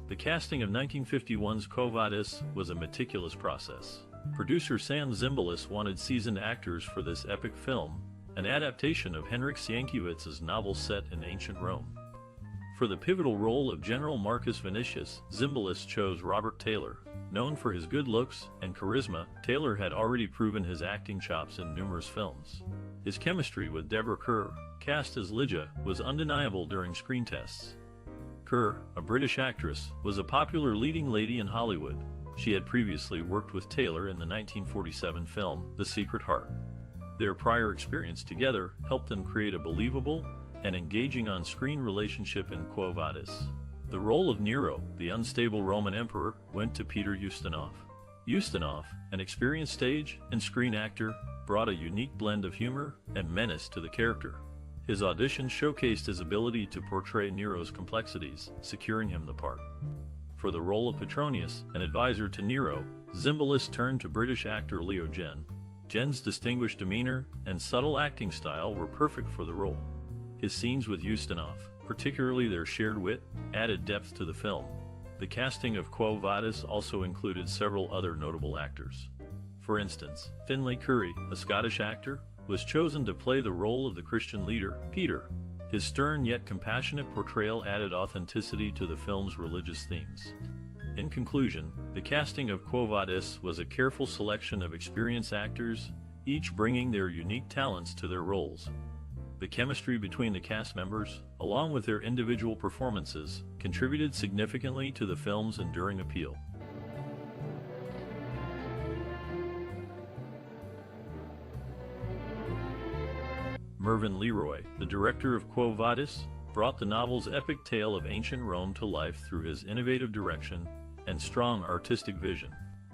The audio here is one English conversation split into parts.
The casting of 1951's Quo Vadis was a meticulous process. Producer Sam Zimbalist wanted seasoned actors for this epic film, an adaptation of Henryk Sienkiewicz's novel set in ancient Rome. For the pivotal role of General Marcus Vinicius, Zimbalist chose Robert Taylor. Known for his good looks and charisma, Taylor had already proven his acting chops in numerous films. His chemistry with Deborah Kerr, cast as Lygia, was undeniable during screen tests. Kerr, a British actress, was a popular leading lady in Hollywood. She had previously worked with Taylor in the 1947 film The Secret Heart. Their prior experience together helped them create a believable and engaging on-screen relationship in Quo Vadis. The role of Nero, the unstable Roman emperor, went to Peter Ustinov. Ustinov, an experienced stage and screen actor, brought a unique blend of humor and menace to the character. His audition showcased his ability to portray Nero's complexities, securing him the part. For the role of Petronius, an advisor to Nero, Zimbalist turned to British actor Leo Genn. Genn's distinguished demeanor and subtle acting style were perfect for the role. His scenes with Ustinov, particularly their shared wit, added depth to the film. The casting of Quo Vadis also included several other notable actors. For instance, Finlay Currie, a Scottish actor, was chosen to play the role of the Christian leader, Peter. His stern yet compassionate portrayal added authenticity to the film's religious themes. In conclusion, the casting of Quo Vadis was a careful selection of experienced actors, each bringing their unique talents to their roles. The chemistry between the cast members, along with their individual performances, contributed significantly to the film's enduring appeal. Mervyn LeRoy, the director of Quo Vadis, brought the novel's epic tale of ancient Rome to life through his innovative direction and strong artistic vision.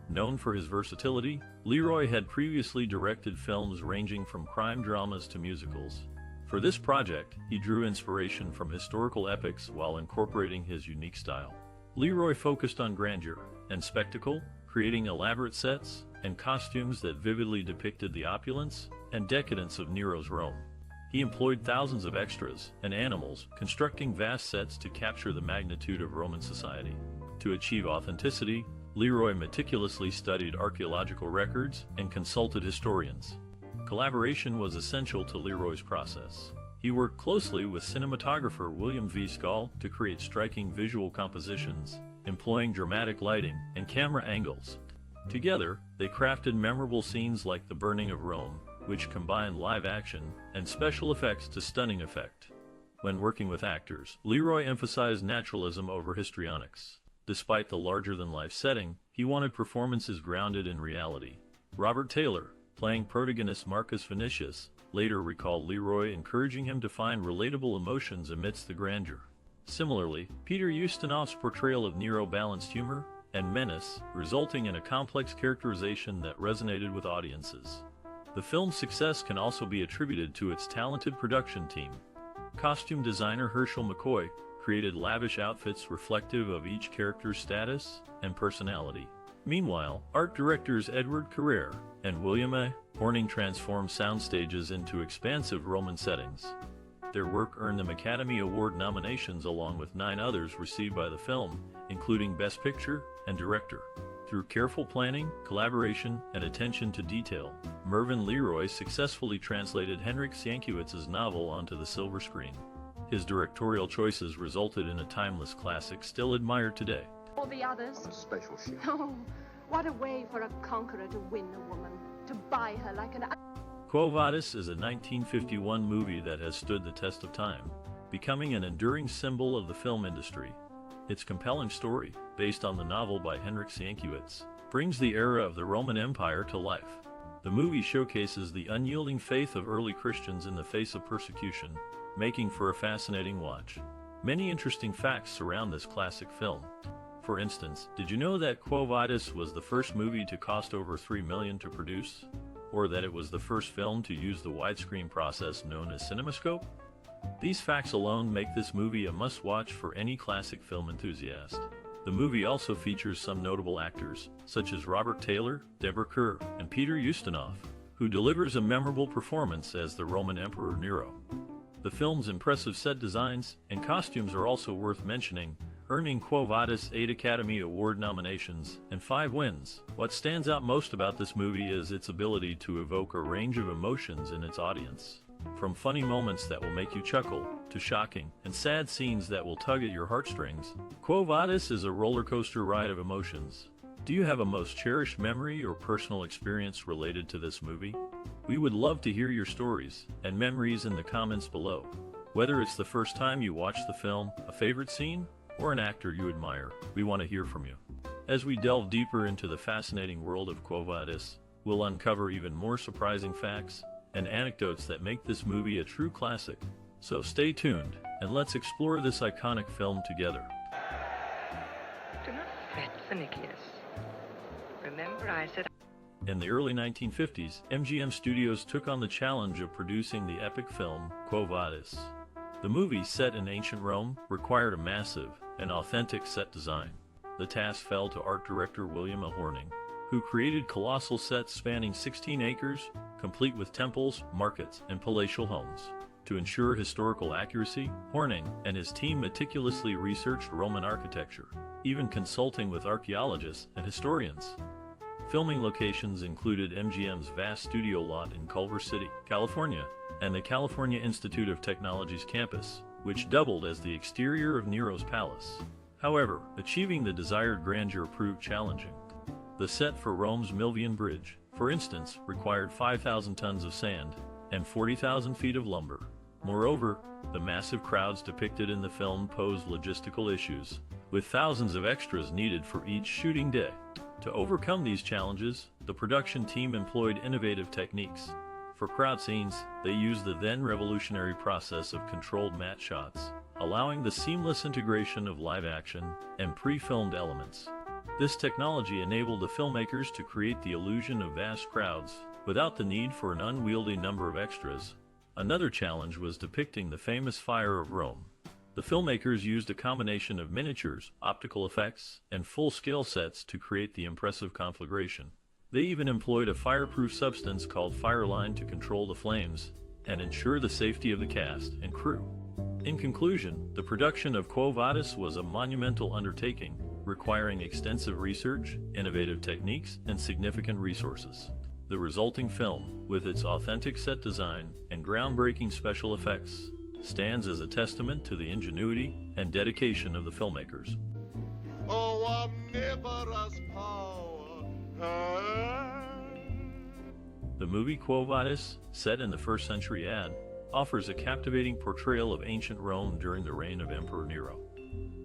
Known for his versatility, LeRoy had previously directed films ranging from crime dramas to musicals. For this project, he drew inspiration from historical epics while incorporating his unique style. LeRoy focused on grandeur and spectacle, creating elaborate sets and costumes that vividly depicted the opulence and decadence of Nero's Rome. He employed thousands of extras and animals, constructing vast sets to capture the magnitude of Roman society. To achieve authenticity, LeRoy meticulously studied archaeological records and consulted historians. Collaboration was essential to LeRoy's process. He worked closely with cinematographer William V. Scull to create striking visual compositions, employing dramatic lighting and camera angles. Together, they crafted memorable scenes like the burning of Rome, which combined live action and special effects to stunning effect. When working with actors, LeRoy emphasized naturalism over histrionics. Despite the larger-than-life setting, he wanted performances grounded in reality. Robert Taylor, playing protagonist Marcus Vinicius, later recalled LeRoy encouraging him to find relatable emotions amidst the grandeur. Similarly, Peter Ustinov's portrayal of Nero balanced humor and menace, resulting in a complex characterization that resonated with audiences. The film's success can also be attributed to its talented production team. Costume designer Herschel McCoy created lavish outfits reflective of each character's status and personality. Meanwhile, art directors Edward Kerr and William A. Horning transformed sound stages into expansive Roman settings. Their work earned them Academy Award nominations along with 9 others received by the film, including Best Picture and Director. Through careful planning, collaboration, and attention to detail, Mervyn LeRoy successfully translated Henryk Sienkiewicz's novel onto the silver screen. His directorial choices resulted in a timeless classic still admired today. All the others. A special ship. Oh, what a way for a conqueror to win a woman, to buy her like an... Quo Vadis is a 1951 movie that has stood the test of time, becoming an enduring symbol of the film industry. Its compelling story, based on the novel by Henryk Sienkiewicz, brings the era of the Roman Empire to life. The movie showcases the unyielding faith of early Christians in the face of persecution, making for a fascinating watch. Many interesting facts surround this classic film. For instance, did you know that Quo Vadis was the first movie to cost over $3 million to produce? Or that it was the first film to use the widescreen process known as CinemaScope? These facts alone make this movie a must-watch for any classic film enthusiast. The movie also features some notable actors, such as Robert Taylor, Deborah Kerr, and Peter Ustinov, who delivers a memorable performance as the Roman Emperor Nero. The film's impressive set designs and costumes are also worth mentioning, earning Quo Vadis 8 Academy Award nominations and 5 wins. What stands out most about this movie is its ability to evoke a range of emotions in its audience. From funny moments that will make you chuckle, to shocking and sad scenes that will tug at your heartstrings, Quo Vadis is a roller coaster ride of emotions. Do you have a most cherished memory or personal experience related to this movie? We would love to hear your stories and memories in the comments below. Whether it's the first time you watched the film, a favorite scene, or an actor you admire, we want to hear from you. As we delve deeper into the fascinating world of Quo Vadis, we'll uncover even more surprising facts and anecdotes that make this movie a true classic. So stay tuned, and let's explore this iconic film together. Do not fret, Vinicius. Remember I said... In the early 1950s, MGM Studios took on the challenge of producing the epic film Quo Vadis. The movie, set in ancient Rome, required a massive and authentic set design. The task fell to art director William A. Horning, who created colossal sets spanning 16 acres, complete with temples, markets, and palatial homes. To ensure historical accuracy, Horning and his team meticulously researched Roman architecture, even consulting with archaeologists and historians. Filming locations included MGM's vast studio lot in Culver City, California, and the California Institute of Technology's campus, which doubled as the exterior of Nero's palace. However, achieving the desired grandeur proved challenging. The set for Rome's Milvian Bridge, for instance, required 5,000 tons of sand and 40,000 feet of lumber. Moreover, the massive crowds depicted in the film posed logistical issues, with thousands of extras needed for each shooting day. To overcome these challenges, the production team employed innovative techniques. For crowd scenes, they used the then revolutionary process of controlled matte shots, allowing the seamless integration of live action and pre-filmed elements. This technology enabled the filmmakers to create the illusion of vast crowds without the need for an unwieldy number of extras. Another challenge was depicting the famous Fire of Rome. The filmmakers used a combination of miniatures, optical effects, and full-scale sets to create the impressive conflagration. They even employed a fireproof substance called Fireline to control the flames and ensure the safety of the cast and crew. In conclusion, the production of Quo Vadis was a monumental undertaking, requiring extensive research, innovative techniques, and significant resources. The resulting film, with its authentic set design and groundbreaking special effects, stands as a testament to the ingenuity and dedication of the filmmakers. Oh, omnivorous power. The movie Quo Vadis, set in the 1st century AD, offers a captivating portrayal of ancient Rome during the reign of Emperor Nero.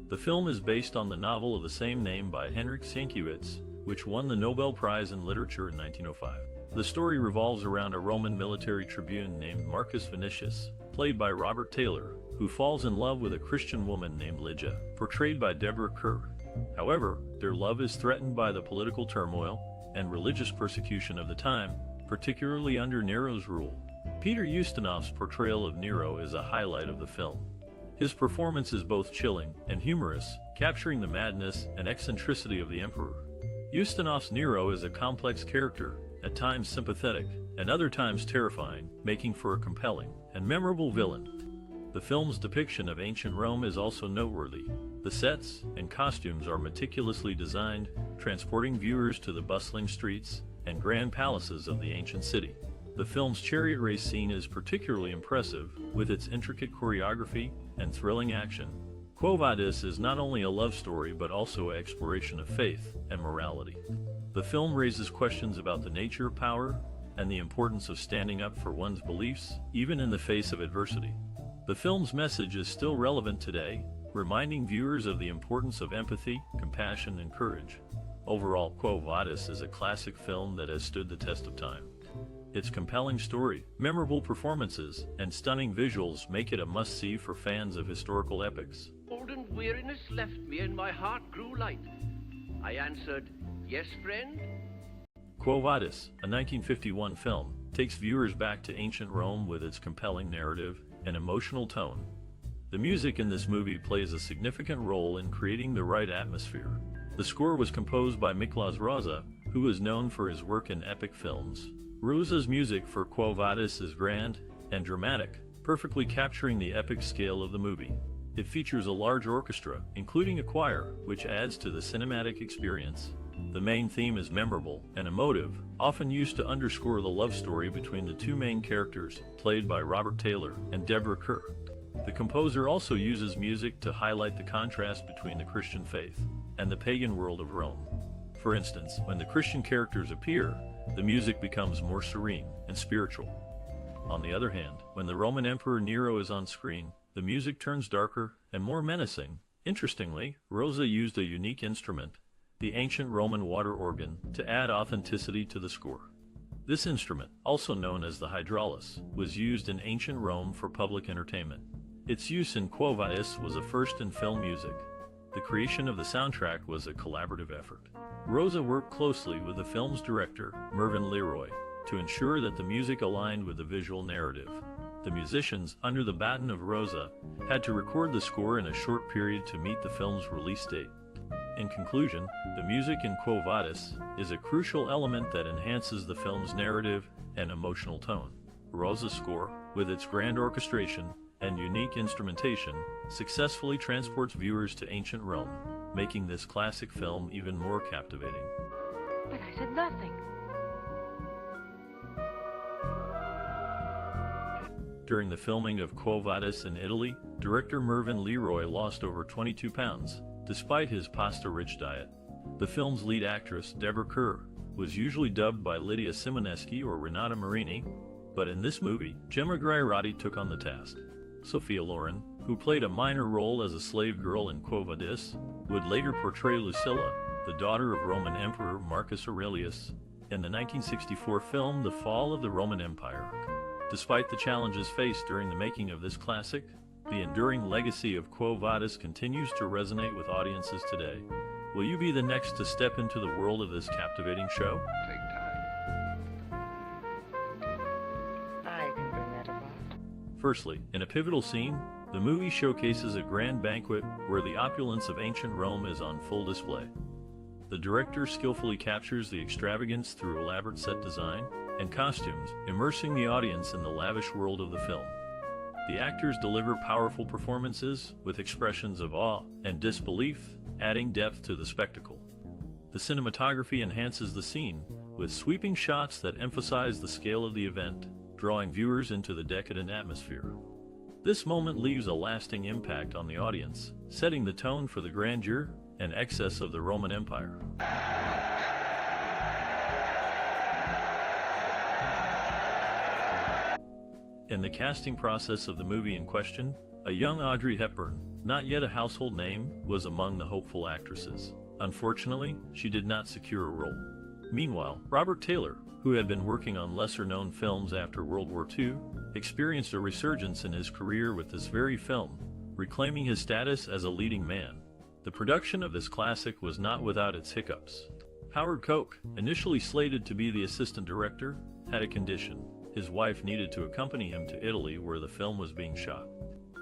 The film is based on the novel of the same name by Henryk Sienkiewicz, which won the Nobel Prize in Literature in 1905. The story revolves around a Roman military tribune named Marcus Vinicius, played by Robert Taylor, who falls in love with a Christian woman named Lygia, portrayed by Deborah Kerr. However, their love is threatened by the political turmoil and religious persecution of the time, particularly under Nero's rule. Peter Ustinov's portrayal of Nero is a highlight of the film. His performance is both chilling and humorous, capturing the madness and eccentricity of the emperor. Ustinov's Nero is a complex character, at times sympathetic, and other times terrifying, making for a compelling and memorable villain. The film's depiction of ancient Rome is also noteworthy. The sets and costumes are meticulously designed, transporting viewers to the bustling streets and grand palaces of the ancient city. The film's chariot race scene is particularly impressive, with its intricate choreography and thrilling action. Quo Vadis is not only a love story but also an exploration of faith and morality. The film raises questions about the nature of power and the importance of standing up for one's beliefs, even in the face of adversity. The film's message is still relevant today, reminding viewers of the importance of empathy, compassion, and courage. Overall, Quo Vadis is a classic film that has stood the test of time. Its compelling story, memorable performances, and stunning visuals make it a must-see for fans of historical epics. Cold and weariness left me and my heart grew light. I answered, "Yes, friend?" Quo Vadis, a 1951 film, takes viewers back to ancient Rome with its compelling narrative and emotional tone. The music in this movie plays a significant role in creating the right atmosphere. The score was composed by Miklos Rozsa, who is known for his work in epic films. Rozsa's music for Quo Vadis is grand and dramatic, perfectly capturing the epic scale of the movie. It features a large orchestra, including a choir, which adds to the cinematic experience. The main theme is memorable and emotive, often used to underscore the love story between the two main characters, played by Robert Taylor and Deborah Kerr. The composer also uses music to highlight the contrast between the Christian faith and the pagan world of Rome. For instance, when the Christian characters appear, the music becomes more serene and spiritual. On the other hand, when the Roman Emperor Nero is on screen, the music turns darker and more menacing. Interestingly, Rosa used a unique instrument, the ancient Roman water organ, to add authenticity to the score. This instrument, also known as the hydraulis, was used in ancient Rome for public entertainment. Its use in Quo Vadis was a first in film music. The creation of the soundtrack was a collaborative effort. Rosa worked closely with the film's director, Mervyn Leroy, to ensure that the music aligned with the visual narrative. The musicians, under the baton of Rosa, had to record the score in a short period to meet the film's release date. In conclusion, the music in Quo Vadis is a crucial element that enhances the film's narrative and emotional tone. Rosa's score, with its grand orchestration and unique instrumentation, successfully transports viewers to ancient Rome, making this classic film even more captivating. But I said nothing. During the filming of Quo Vadis in Italy, director Mervyn Leroy lost over 22 pounds, despite his pasta-rich diet. The film's lead actress, Deborah Kerr, was usually dubbed by Lydia Simoneschi or Renata Marini, but in this movie, Gemma Ghiarotti took on the task. Sophia Loren, who played a minor role as a slave girl in Quo Vadis, would later portray Lucilla, the daughter of Roman Emperor Marcus Aurelius, in the 1964 film The Fall of the Roman Empire. Despite the challenges faced during the making of this classic, the enduring legacy of Quo Vadis continues to resonate with audiences today. Will you be the next to step into the world of this captivating show? Take time. I can bring that about. Firstly, in a pivotal scene, the movie showcases a grand banquet where the opulence of ancient Rome is on full display. The director skillfully captures the extravagance through elaborate set design and costumes, immersing the audience in the lavish world of the film. The actors deliver powerful performances with expressions of awe and disbelief, adding depth to the spectacle. The cinematography enhances the scene with sweeping shots that emphasize the scale of the event, drawing viewers into the decadent atmosphere. This moment leaves a lasting impact on the audience, setting the tone for the grandeur and excess of the Roman Empire. In the casting process of the movie in question, a young Audrey Hepburn, not yet a household name, was among the hopeful actresses. Unfortunately, she did not secure a role. Meanwhile, Robert Taylor, who had been working on lesser-known films after World War II, experienced a resurgence in his career with this very film, reclaiming his status as a leading man. The production of this classic was not without its hiccups. Howard Koch, initially slated to be the assistant director, had a condition. His wife needed to accompany him to Italy where the film was being shot.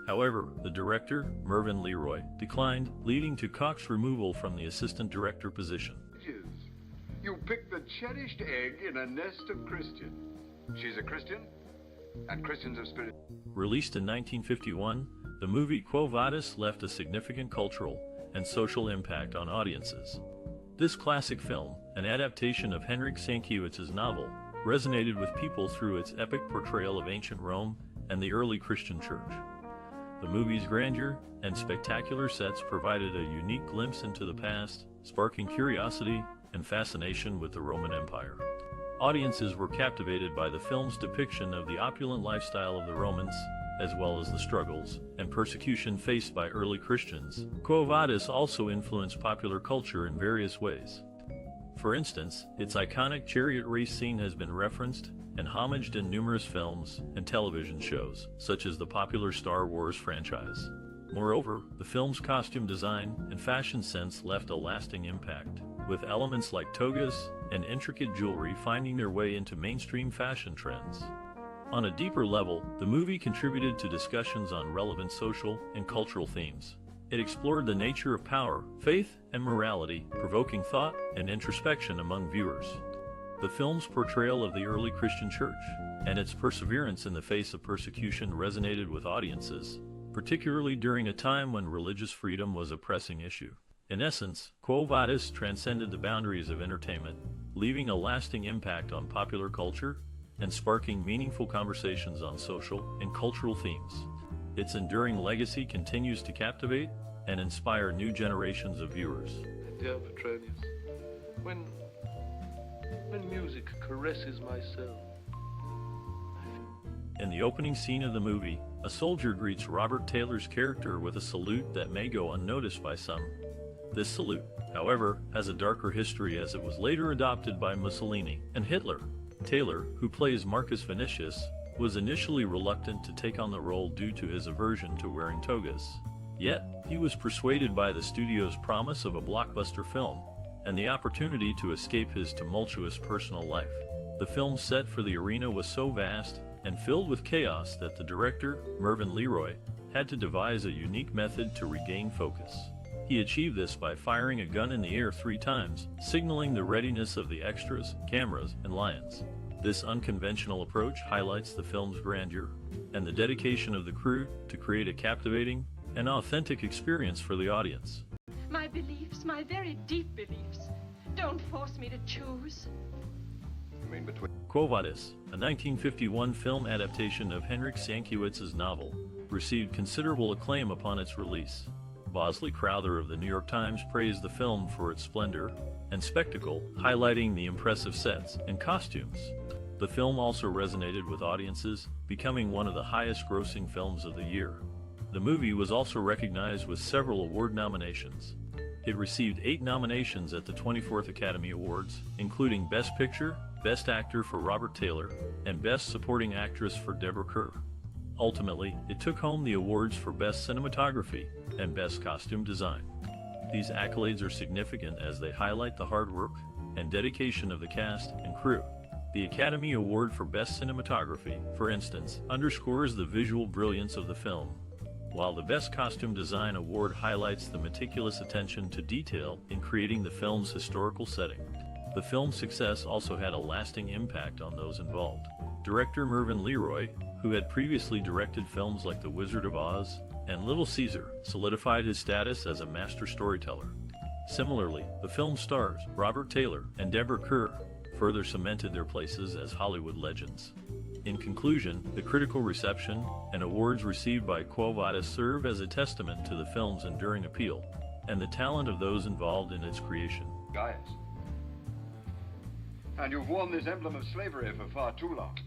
However, the director, Mervyn Leroy, declined, leading to Koch's removal from the assistant director position. You picked the cherished egg in a nest of Christians. She's a Christian, and Christians have spirit. Released in 1951, the movie Quo Vadis left a significant cultural and social impact on audiences. This classic film, an adaptation of Henryk Sienkiewicz's novel, resonated with people through its epic portrayal of ancient Rome and the early Christian church. The movie's grandeur and spectacular sets provided a unique glimpse into the past, sparking curiosity and fascination with the Roman Empire. Audiences were captivated by the film's depiction of the opulent lifestyle of the Romans, as well as the struggles and persecution faced by early Christians. Quo Vadis also influenced popular culture in various ways. For instance, its iconic chariot race scene has been referenced and homaged in numerous films and television shows, such as the popular Star Wars franchise. Moreover, the film's costume design and fashion sense left a lasting impact, with elements like togas and intricate jewelry finding their way into mainstream fashion trends. On a deeper level, the movie contributed to discussions on relevant social and cultural themes. It explored the nature of power, faith, and morality, provoking thought and introspection among viewers. The film's portrayal of the early Christian church and its perseverance in the face of persecution resonated with audiences, particularly during a time when religious freedom was a pressing issue. In essence, Quo Vadis transcended the boundaries of entertainment, leaving a lasting impact on popular culture and sparking meaningful conversations on social and cultural themes. Its enduring legacy continues to captivate and inspire new generations of viewers. Dear Petronius, when music caresses my soul. In the opening scene of the movie, a soldier greets Robert Taylor's character with a salute that may go unnoticed by some. This salute, however, has a darker history as it was later adopted by Mussolini and Hitler. Taylor, who plays Marcus Vinicius, was initially reluctant to take on the role due to his aversion to wearing togas. Yet, he was persuaded by the studio's promise of a blockbuster film and the opportunity to escape his tumultuous personal life. The film set for the arena was so vast and filled with chaos that the director, Mervyn LeRoy, had to devise a unique method to regain focus. He achieved this by firing a gun in the air 3 times, signaling the readiness of the extras, cameras, and lions. This unconventional approach highlights the film's grandeur and the dedication of the crew to create a captivating and authentic experience for the audience. My beliefs, my very deep beliefs. Don't force me to choose. You mean between... Quo Vadis, a 1951 film adaptation of Henryk Sienkiewicz's novel, received considerable acclaim upon its release. Bosley Crowther of the New York Times praised the film for its splendor and spectacle, highlighting the impressive sets and costumes. The film also resonated with audiences, becoming one of the highest-grossing films of the year. The movie was also recognized with several award nominations. It received 8 nominations at the 24th Academy Awards, including Best Picture, Best Actor for Robert Taylor, and Best Supporting Actress for Deborah Kerr. Ultimately, it took home the awards for Best Cinematography and Best Costume Design. These accolades are significant as they highlight the hard work and dedication of the cast and crew. The Academy Award for Best Cinematography, for instance, underscores the visual brilliance of the film, while the Best Costume Design Award highlights the meticulous attention to detail in creating the film's historical setting. The film's success also had a lasting impact on those involved. Director Mervyn LeRoy, who had previously directed films like The Wizard of Oz and Little Caesar, solidified his status as a master storyteller. Similarly, the film's stars, Robert Taylor and Deborah Kerr, further cemented their places as Hollywood legends. In conclusion, the critical reception and awards received by Quo Vadis serve as a testament to the film's enduring appeal and the talent of those involved in its creation. Gaius. And you've worn this emblem of slavery for far too long.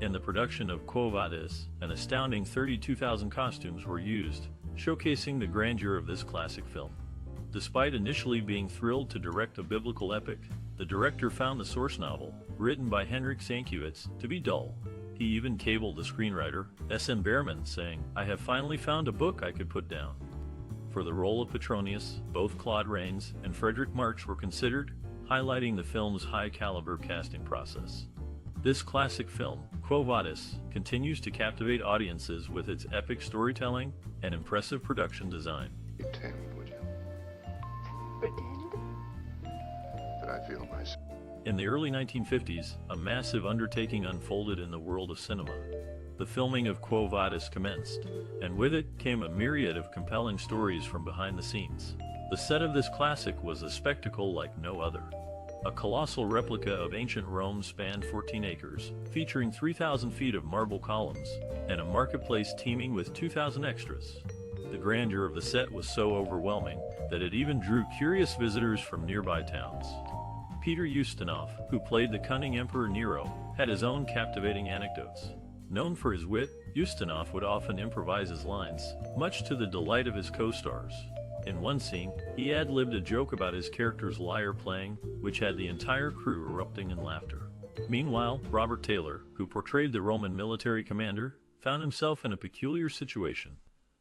In the production of Quo Vadis, an astounding 32,000 costumes were used, showcasing the grandeur of this classic film. Despite initially being thrilled to direct a biblical epic, the director found the source novel, written by Henryk Sienkiewicz, to be dull. He even cabled the screenwriter, S.M. Behrman, saying, "I have finally found a book I could put down." For the role of Petronius, both Claude Rains and Frederick March were considered, highlighting the film's high-caliber casting process. This classic film, Quo Vadis, continues to captivate audiences with its epic storytelling and impressive production design. Pretend, would you? Pretend? That I feel myself. In the early 1950s, a massive undertaking unfolded in the world of cinema. The filming of Quo Vadis commenced, and with it came a myriad of compelling stories from behind the scenes. The set of this classic was a spectacle like no other. A colossal replica of ancient Rome spanned 14 acres, featuring 3,000 feet of marble columns, and a marketplace teeming with 2,000 extras. The grandeur of the set was so overwhelming that it even drew curious visitors from nearby towns. Peter Ustinov, who played the cunning Emperor Nero, had his own captivating anecdotes. Known for his wit, Ustinov would often improvise his lines, much to the delight of his co-stars. In one scene, he ad-libbed a joke about his character's lyre playing, which had the entire crew erupting in laughter. Meanwhile, Robert Taylor, who portrayed the Roman military commander, found himself in a peculiar situation.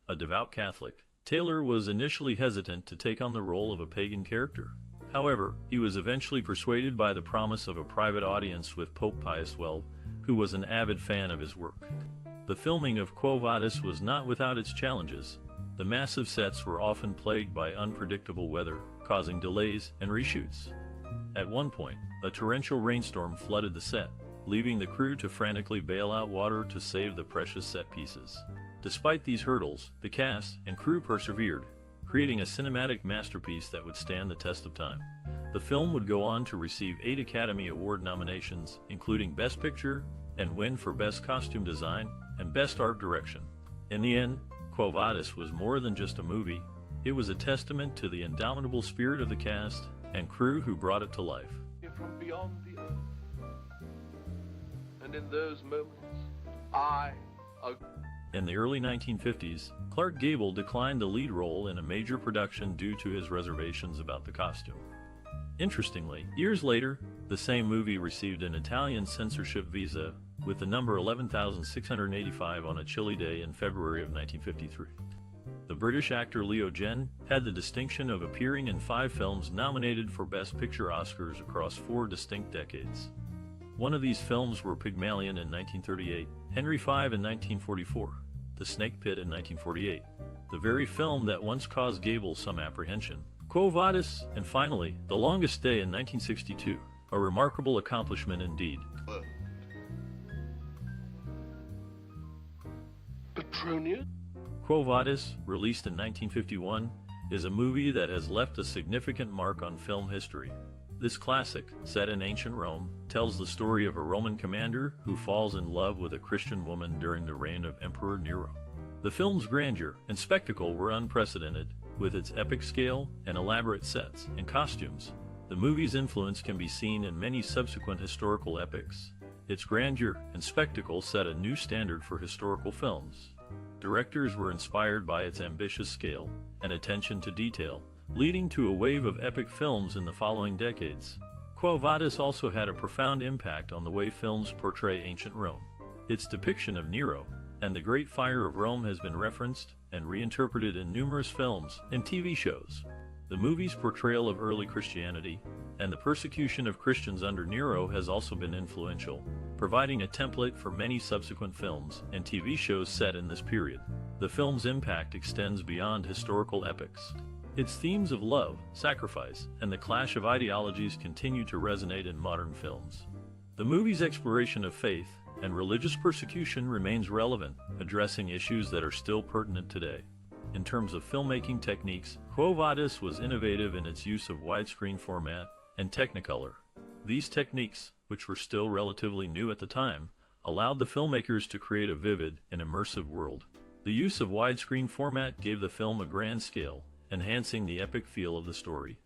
A devout Catholic, Taylor was initially hesitant to take on the role of a pagan character. However, he was eventually persuaded by the promise of a private audience with Pope Pius XII, who was an avid fan of his work. The filming of Quo Vadis was not without its challenges. The massive sets were often plagued by unpredictable weather, causing delays and reshoots. At one point, a torrential rainstorm flooded the set, leaving the crew to frantically bail out water to save the precious set pieces. Despite these hurdles, the cast and crew persevered, creating a cinematic masterpiece that would stand the test of time. The film would go on to receive 8 Academy Award nominations, including Best Picture, and win for Best Costume Design and Best Art Direction. In the end, Quo Vadis was more than just a movie. It was a testament to the indomitable spirit of the cast and crew who brought it to life. From beyond the earth. And in those moments, I... In the early 1950s, Clark Gable declined the lead role in a major production due to his reservations about the costume. Interestingly, years later, the same movie received an Italian censorship visa with the number 11,685 on a chilly day in February of 1953. The British actor Leo Genn had the distinction of appearing in 5 films nominated for Best Picture Oscars across 4 distinct decades. One of these films were Pygmalion in 1938, Henry V in 1944, The Snake Pit in 1948, the very film that once caused Gable some apprehension, Quo Vadis, and finally, The Longest Day in 1962, a remarkable accomplishment indeed. Petronius? Quo Vadis, released in 1951, is a movie that has left a significant mark on film history. This classic, set in ancient Rome, tells the story of a Roman commander who falls in love with a Christian woman during the reign of Emperor Nero. The film's grandeur and spectacle were unprecedented, with its epic scale and elaborate sets and costumes. The movie's influence can be seen in many subsequent historical epics. Its grandeur and spectacle set a new standard for historical films. Directors were inspired by its ambitious scale and attention to detail, leading to a wave of epic films in the following decades. Quo Vadis also had a profound impact on the way films portray ancient Rome. Its depiction of Nero and the Great Fire of Rome has been referenced and reinterpreted in numerous films and TV shows. The movie's portrayal of early Christianity and the persecution of Christians under Nero has also been influential, providing a template for many subsequent films and TV shows set in this period. The film's impact extends beyond historical epics. Its themes of love, sacrifice, and the clash of ideologies continue to resonate in modern films. The movie's exploration of faith and religious persecution remains relevant, addressing issues that are still pertinent today. In terms of filmmaking techniques, Quo Vadis was innovative in its use of widescreen format and Technicolor. These techniques, which were still relatively new at the time, allowed the filmmakers to create a vivid and immersive world. The use of widescreen format gave the film a grand scale, enhancing the epic feel of the story.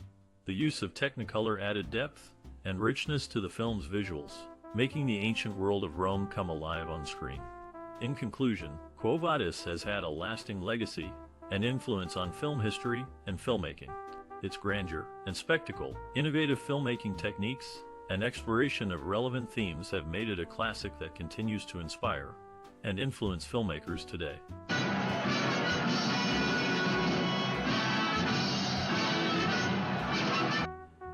The use of Technicolor added depth and richness to the film's visuals, making the ancient world of Rome come alive on screen. In conclusion, Quo Vadis has had a lasting legacy and influence on film history and filmmaking. Its grandeur and spectacle, innovative filmmaking techniques, and exploration of relevant themes have made it a classic that continues to inspire and influence filmmakers today.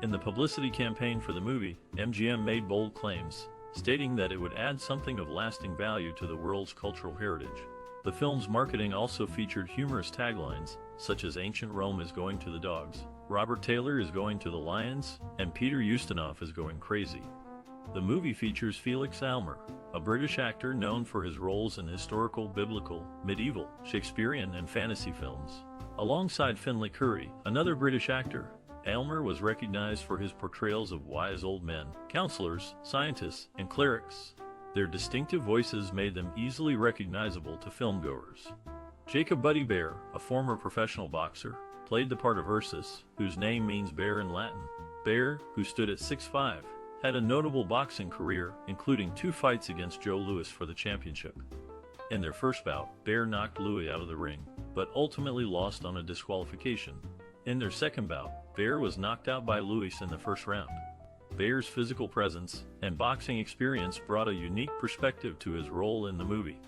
In the publicity campaign for the movie, MGM made bold claims, stating that it would add something of lasting value to the world's cultural heritage. The film's marketing also featured humorous taglines, such as Ancient Rome is going to the dogs, Robert Taylor is going to the lions, and Peter Ustinov is going crazy. The movie features Felix Aylmer, a British actor known for his roles in historical, biblical, medieval, Shakespearean, and fantasy films. Alongside Finlay Currie, another British actor, Aylmer was recognized for his portrayals of wise old men, counselors, scientists, and clerics. Their distinctive voices made them easily recognizable to filmgoers. Jacob "Buddy" Baer, a former professional boxer, played the part of Ursus, whose name means bear in Latin. Baer, who stood at 6'5", had a notable boxing career, including 2 fights against Joe Louis for the championship. In their first bout, Baer knocked Louis out of the ring, but ultimately lost on a disqualification. In their second bout, Baer was knocked out by Louis in the first round. Baer's physical presence and boxing experience brought a unique perspective to his role in the movie.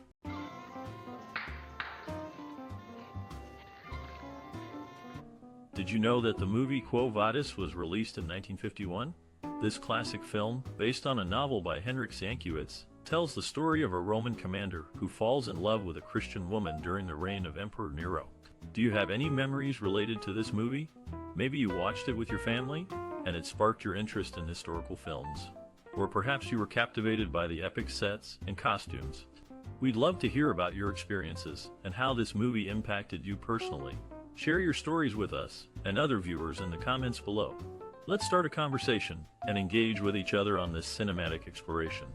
Did you know that the movie Quo Vadis was released in 1951? This classic film, based on a novel by Henryk Sienkiewicz, tells the story of a Roman commander who falls in love with a Christian woman during the reign of Emperor Nero. Do you have any memories related to this movie? Maybe you watched it with your family, and it sparked your interest in historical films. Or perhaps you were captivated by the epic sets and costumes. We'd love to hear about your experiences and how this movie impacted you personally. Share your stories with us and other viewers in the comments below. Let's start a conversation and engage with each other on this cinematic exploration.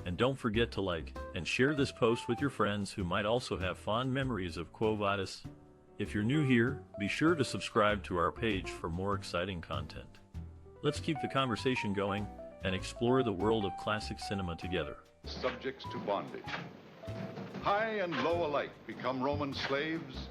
And don't forget to like and share this post with your friends who might also have fond memories of Quo Vadis. If you're new here, be sure to subscribe to our page for more exciting content. Let's keep the conversation going and explore the world of classic cinema together. Subjects to bondage. High and low alike become Roman slaves,